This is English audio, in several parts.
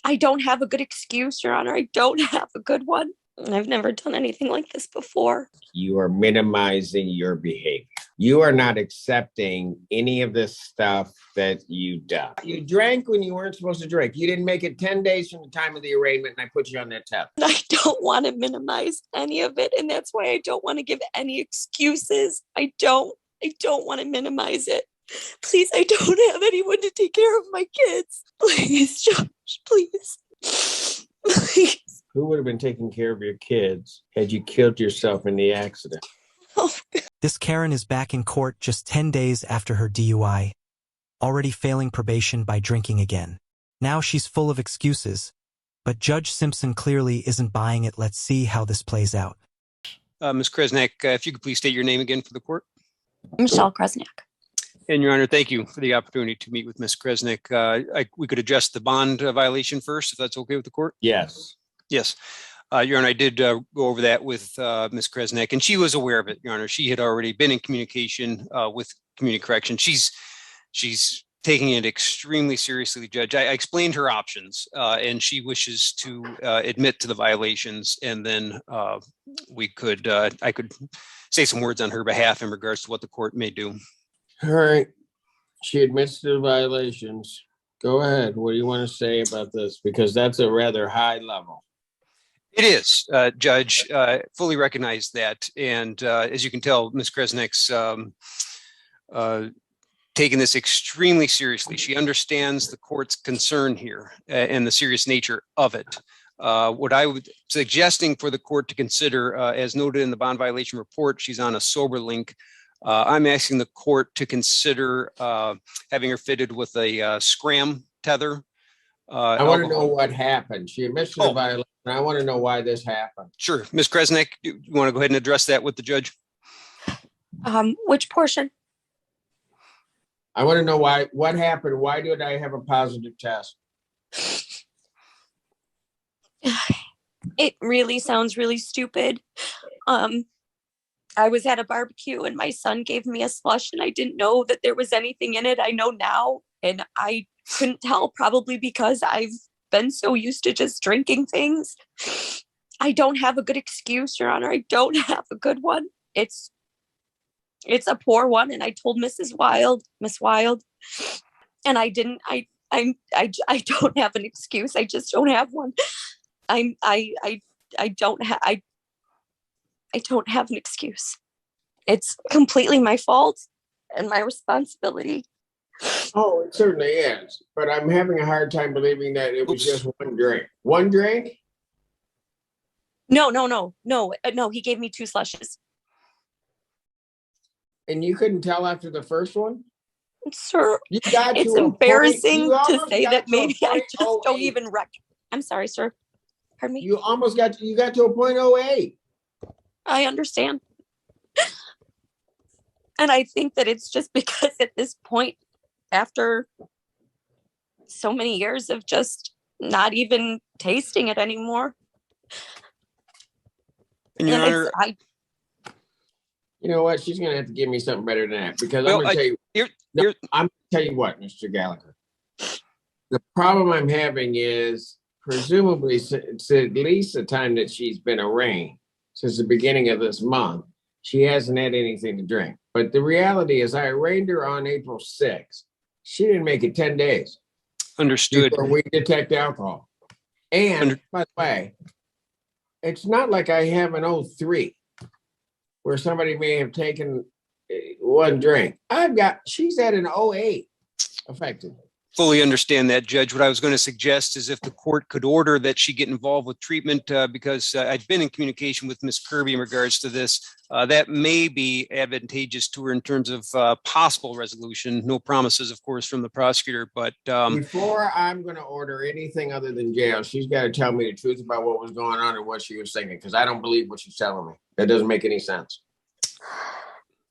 I don't have a good excuse, Your Honor. I don't have a good one. I've never done anything like this before. You are minimizing your behavior. You are not accepting any of this stuff that you done. You drank when you weren't supposed to drink. You didn't make it 10 days from the time of the arraignment, and I put you on that test. I don't want to minimize any of it, and that's why I don't want to give any excuses. I don't want to minimize it. Please, I don't have anyone to take care of my kids. Please, Josh, please. Please. Who would have been taking care of your kids had you killed yourself in the accident? Oh. This Karen is back in court just 10 days after her DUI, already failing probation by drinking again. Now she's full of excuses, but Judge Simpson clearly isn't buying it. Let's see how this plays out. Ms. Kresnak, if you could please state your name again for the court. Michelle Kresnak. And Your Honor, thank you for the opportunity to meet with Ms. Kresnak. We could address the bond violation first, if that's okay with the court. Yes. Yes. Your Honor, I did go over that with Ms. Kresnak, and she was aware of it, Your Honor. She had already been in communication with Community Correction. She's taking it extremely seriously, Judge. I explained her options, and she wishes to admit to the violations, and then I could say some words on her behalf in regards to what the court may do. All right. She admits to the violations. Go ahead. What do you want to say about this? Because that's a rather high level. It is, Judge. Fully recognize that. And as you can tell, Ms. Kresnik's taking this extremely seriously. She understands the court's concern here and the serious nature of it. What I would suggesting for the court to consider, as noted in the bond violation report, she's on a sober link. I'm asking the court to consider having her fitted with a scram tether. I want to know what happened. She admits to the violation. I want to know why this happened. Sure. Ms. Kresnak, you want to go ahead and address that with the judge? Which portion? I want to know what happened. Why did I have a positive test? It really sounds really stupid. I was at a barbecue and my son gave me a slush and I didn't know that there was anything in it. I know now, and I couldn't tell, probably because I've been so used to just drinking things. I don't have a good excuse, Your Honor. I don't have a good one. It's a poor one, and I told Miss Wild, and I didn't. I don't have an excuse. I just don't have one. I don't have an excuse. It's completely my fault and my responsibility. Oh, it certainly is. But I'm having a hard time believing that it was just one drink. One drink? No. He gave me 2 slushes. And you couldn't tell after the first one? Sir, it's embarrassing to say that maybe I just don't even I'm sorry, sir. Pardon me? You got to a .08. I understand. And I think that it's just because at this point, after so many years of just not even tasting it anymore. And Your Honor, you know what? She's going to have to give me something better than that, because I'm going to tell you what, Mr. Gallagher. The problem I'm having is presumably it's at least the time that she's been arraigned, since the beginning of this month, she hasn't had anything to drink. But the reality is I arraigned her on April 6th. She didn't make it 10 days. Understood. Before we detect alcohol. And by the way, it's not like I have an 03 where somebody may have taken one drink. She's at an 08 effectively. Fully understand that, Judge. What I was going to suggest is if the court could order that she get involved with treatment, because I've been in communication with Ms. Kirby in regards to this. That may be advantageous to her in terms of possible resolution. No promises, of course, from the prosecutor. But before I'm going to order anything other than jail, she's got to tell me the truth about what was going on and what she was thinking, because I don't believe what she's telling me. That doesn't make any sense.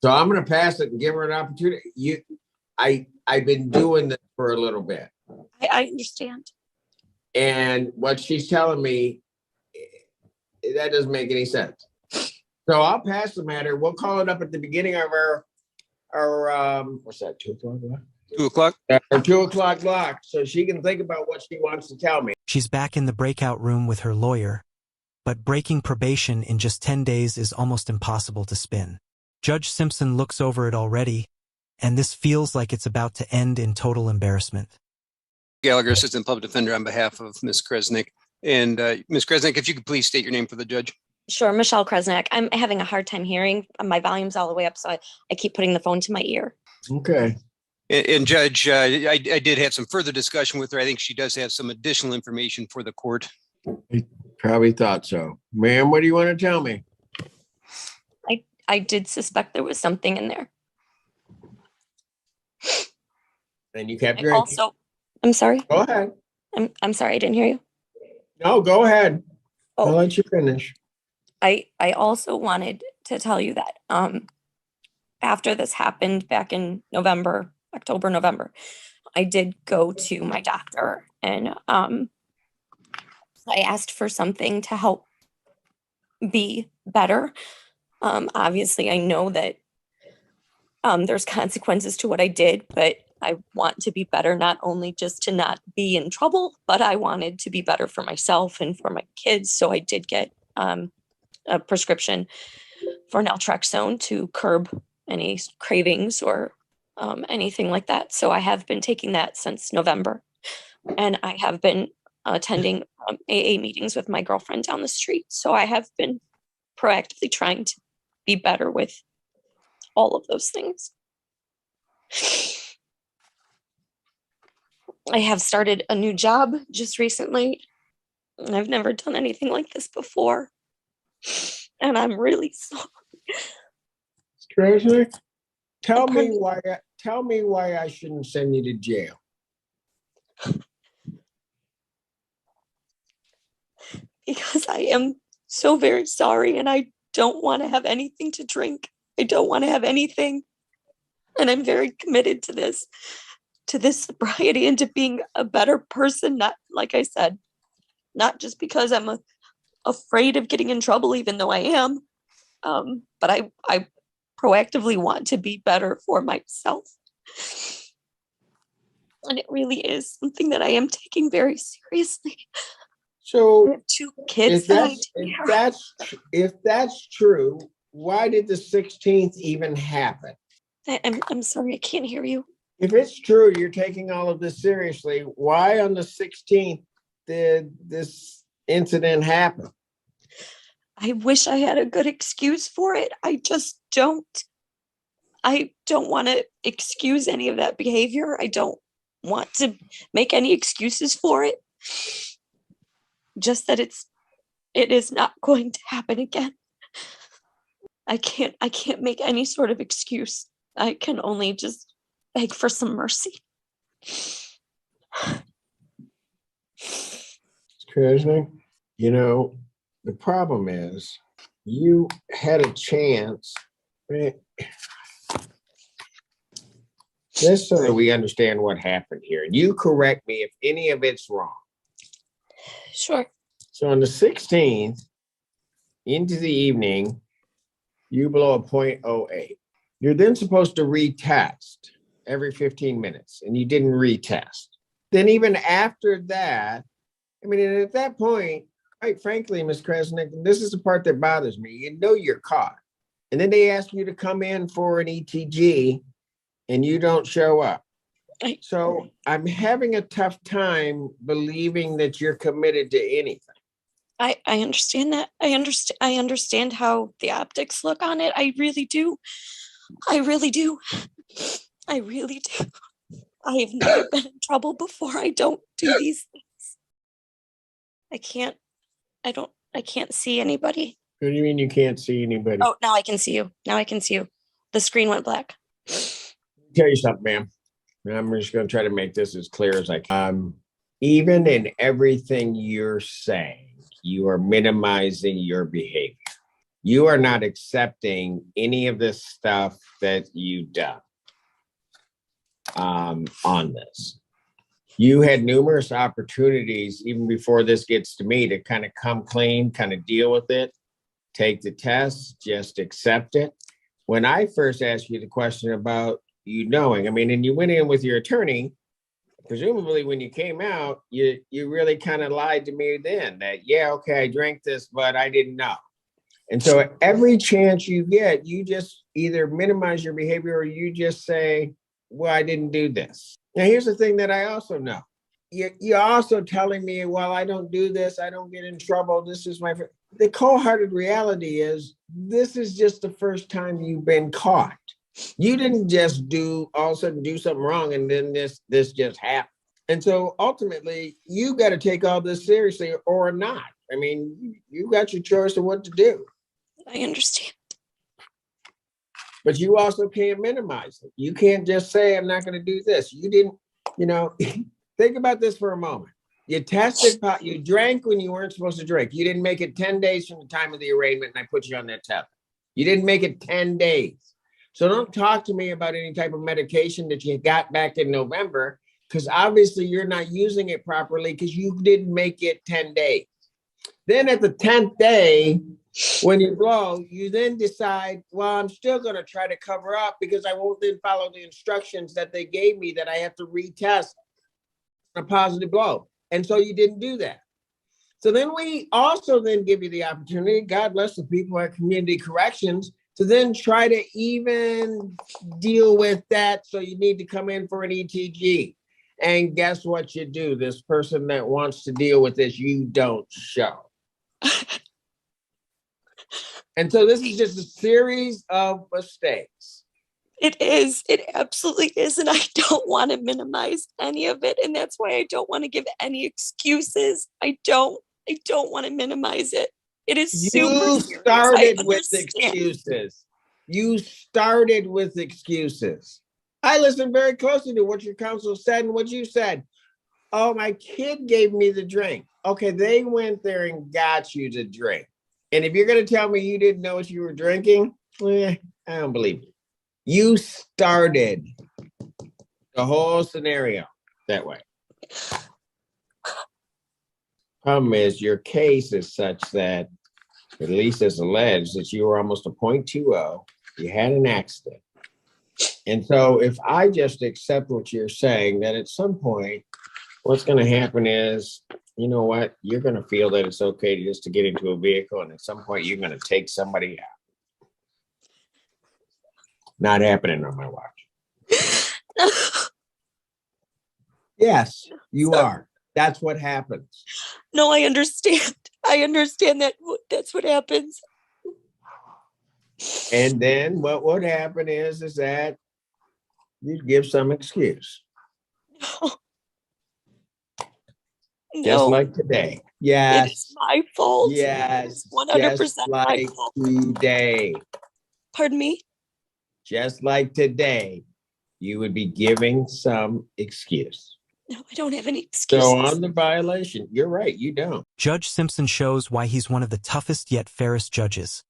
So I'm going to pass it and give her an opportunity. I've been doing this for a little bit. I understand. And what she's telling me, that doesn't make any sense. So I'll pass the matter. We'll call it up at the beginning of our what's that, 2 o'clock? 2 o'clock? Or 2 o'clock block, so she can think about what she wants to tell me. She's back in the breakout room with her lawyer, but breaking probation in just 10 days is almost impossible to spin. Judge Simpson looks over it already, and this feels like it's about to end in total embarrassment. Gallagher, Assistant Public Defender, on behalf of Ms. Kresnik. And Ms. Kresnik, if you could please state your name for the judge. Sure, Michelle Kresnak. I'm having a hard time hearing. My volume's all the way up, so I keep putting the phone to my ear. Okay. And Judge, I did have some further discussion with her. I think she does have some additional information for the court. I probably thought so. Ma'am, what do you want to tell me? I did suspect there was something in there. And you kept I drinking. also, I'm sorry. Go ahead. I'm sorry, I didn't hear you. No, go ahead. I'll Oh, let you finish. I also wanted to tell you that after this happened back in October, November, I did go to my doctor and I asked for something to help be better. Obviously, I know that there's consequences to what I did, but I want to be better, not only just to not be in trouble, but I wanted to be better for myself and for my kids. So I did get a prescription for naltrexone to curb any cravings or anything like that. So I have been taking that since November, and I have been attending AA meetings with my girlfriend down the street. So I have been proactively trying to be better with all of those things. I have started a new job just recently. I've never done anything like this before. And I'm really sorry. Kresnik, tell me why I shouldn't send you to jail. Because I am so very sorry and I don't want to have anything to drink. I don't want to have anything. And I'm very committed to this sobriety and to being a better person. Not, like I said, not just because I'm afraid of getting in trouble, even though I am. But I proactively want to be better for myself. And it really is something that I am taking very seriously. So I have 2 kids. if that's true, why did the 16th even happen? I'm sorry, I can't hear you. If it's true, you're taking all of this seriously, why on the 16th did this incident happen? I wish I had a good excuse for it. I just don't. I don't want to excuse any of that behavior. I don't want to make any excuses for it. Just that it is not going to happen again. I can't make any sort of excuse. I can only just beg for some mercy. Kresnik, the problem is you had a chance. Just so that we understand what happened here, and you correct me if any of it's wrong. Sure. So on the 16th, into the evening, you blow a .08. You're then supposed to retest every 15 minutes, and you didn't retest. Then even after that, at that point, quite frankly, Ms. Kresnik, this is the part that bothers me. You're caught. And then they ask you to come in for an ETG, and you don't show up. So I'm having a tough time believing that you're committed to anything. I understand that. I understand how the optics look on it. I really do. I really do. I really do. I've never been in trouble before. I don't do these things. I can't see anybody. What do you mean you can't see anybody? Oh, now I can see you. The screen went black. I'll tell you something, ma'am. I'm just going to try to make this as clear as I can. Even in everything you're saying, you are minimizing your behavior. You are not accepting any of this stuff that you've done on this. You had numerous opportunities, even before this gets to me, to kind of come clean, kind of deal with it, take the test, just accept it. When I first asked you the question about, you knowing. I mean, and you went in with your attorney. Presumably, when you came out, you really kind of lied to me then that, yeah, okay, I drank this, but I didn't know. And so every chance you get, you just either minimize your behavior or you just say, well, I didn't do this. Now, here's the thing that I also know. You're also telling me, well, I don't do this. I don't get in trouble. This is my... The cold-hearted reality is this is just the first time you've been caught. You didn't just all of a sudden do something wrong and then this just happened. And so ultimately, you got to take all this seriously or not. I mean, you got your choice of what to do. I understand. But you also can't minimize it. You can't just say, I'm not going to do this. You didn't, think about this for a moment. You tested pot, you drank when you weren't supposed to drink. You didn't make it 10 days from the time of the arraignment, and I put you on that test. You didn't make it 10 days. So don't talk to me about any type of medication that you got back in November, because obviously you're not using it properly because you didn't make it 10 days. Then at the 10th day, when you blow, you then decide, well, I'm still going to try to cover up because I won't then follow the instructions that they gave me that I have to retest a positive blow. And so you didn't do that. So then we also then give you the opportunity, God bless the people at Community Corrections, to then try to even deal with that. So you need to come in for an ETG. And guess what you do? This person that wants to deal with this, you don't show. And so this is just a series of mistakes. It is. It absolutely is. And I don't want to minimize any of it. And that's why I don't want to give any excuses. I don't want to minimize it. It is super serious. You started with excuses. You started with excuses. I listened very closely to what your counsel said and what you said. Oh, my kid gave me the drink. Okay, they went there and got you the drink. And if you're going to tell me you didn't know what you were drinking, I don't believe you. You started the whole scenario that way. Problem is, your case is such that, at least as alleged, that you were almost a .20. You had an accident. And so if I just accept what you're saying, that at some point, what's going to happen is, you know what? You're going to feel that it's okay just to get into a vehicle. And at some point, you're going to take somebody out. Not happening on my watch. Yes, you are. That's what happens. No, I understand. I understand that that's what happens. And then what would happen is that you'd give some excuse. No. Just like today. Yes. It's my fault. Yes. 100% like my fault. Today. Pardon me? Just like today, you would be giving some excuse. No, I don't have any excuses. So on the violation, you're right, you don't. Judge Simpson shows why he's one of the toughest yet fairest judges.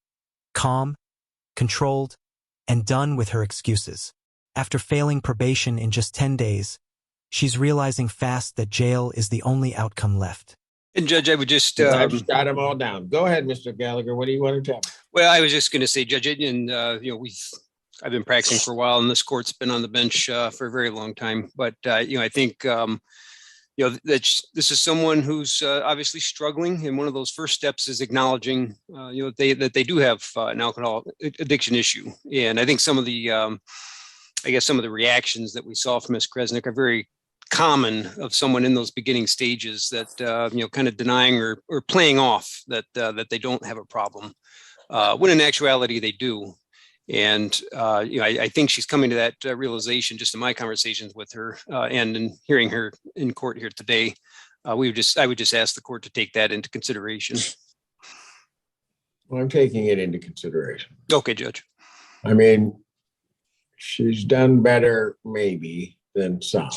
Calm, controlled, and done with her excuses. After failing probation in just 10 days, she's realizing fast that jail is the only outcome left. And Judge, I would just... I've shot them all down. Go ahead, Mr. Gallagher. What do you want to tell me? Well, I was just going to say, Judge, and I've been practicing for a while, and this court's been on the bench for a very long time. But I think that this is someone who's obviously struggling, and one of those first steps is acknowledging that they do have an alcohol addiction issue. And I think some of the reactions that we saw from Ms. Kresnik are very common of someone in those beginning stages that kind of denying or playing off that they don't have a problem, when in actuality they do. And I think she's coming to that realization just in my conversations with her and in hearing her in court here today. I would just ask the court to take that into consideration. Well, I'm taking it into consideration. Okay, Judge. I mean, she's done better maybe than some.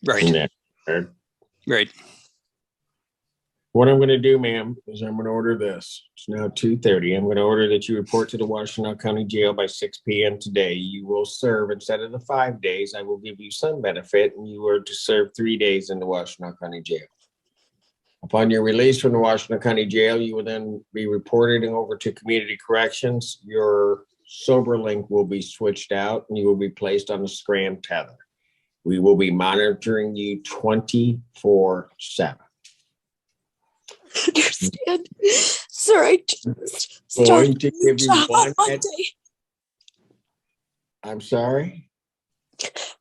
Right. Right. What I'm going to do, ma'am, is I'm going to order this. It's now 2:30. I'm going to order that you report to the Washtenaw County Jail by 6 p.m. today. You will serve, instead of the 5 days, I will give you some benefit, and you are to serve 3 days in the Washtenaw County Jail. Upon your release from the Washtenaw County Jail, you will then be reported over to Community Corrections. Your SoberLink will be switched out and you will be placed on a scram tether. We will be monitoring you 24/7. Understand, sir? I just Going started to a new give you job on one. Monday. I'm sorry.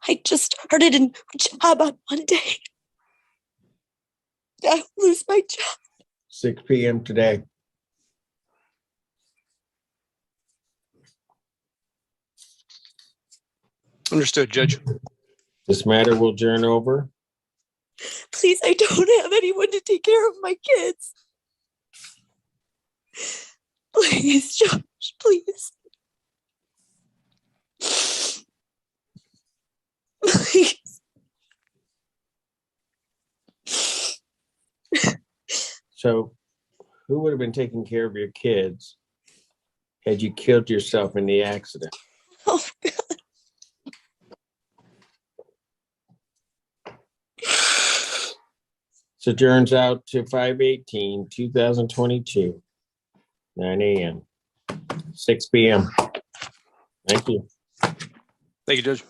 I just started a new job on Monday. I lose my job. 6 p.m. today. Understood, Judge. This matter will adjourn over. Please, I don't have anyone to take care of my kids. Please, Josh, please. Please. So, who would have been taking care of your kids had you killed yourself in the accident? Oh, God. So adjourns out to 5/18/2022, 9 a.m., 6 p.m. Thank you. Thank you, Judge.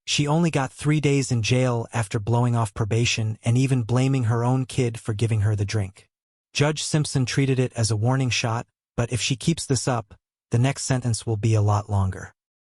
She only got 3 days in jail after blowing off probation and even blaming her own kid for giving her the drink. Judge Simpson treated it as a warning shot, but if she keeps this up, the next sentence will be a lot longer.